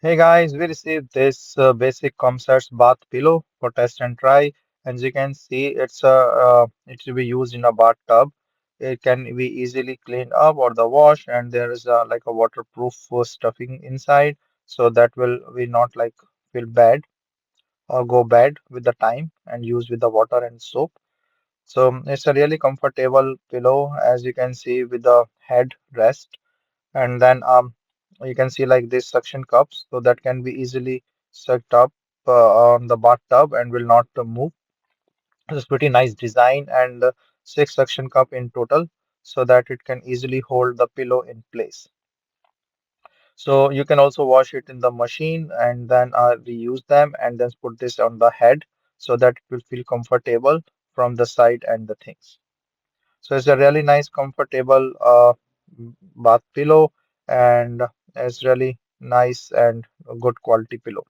Hey guys, we received this basic Comsats bath pillow for test and try. As you can see, it will be used in a bathtub. It can be easily cleaned up or the wash, and there is like a waterproof stuffing inside, so that will we not like feel bad or go bad with the time and use with the water and soap. So it's a really comfortable pillow, as you can see with the head rest, and then you can see like this suction cups, so that can be easily sucked up on the bathtub and will not move. It's pretty nice design, and six suction cup in total, so that it can easily hold the pillow in place. So you can also wash it in the machine and then reuse them and then put this on the head so that it will feel comfortable from the side and the things. So it's a really nice, comfortable bath pillow, and it's really nice and a good quality pillow.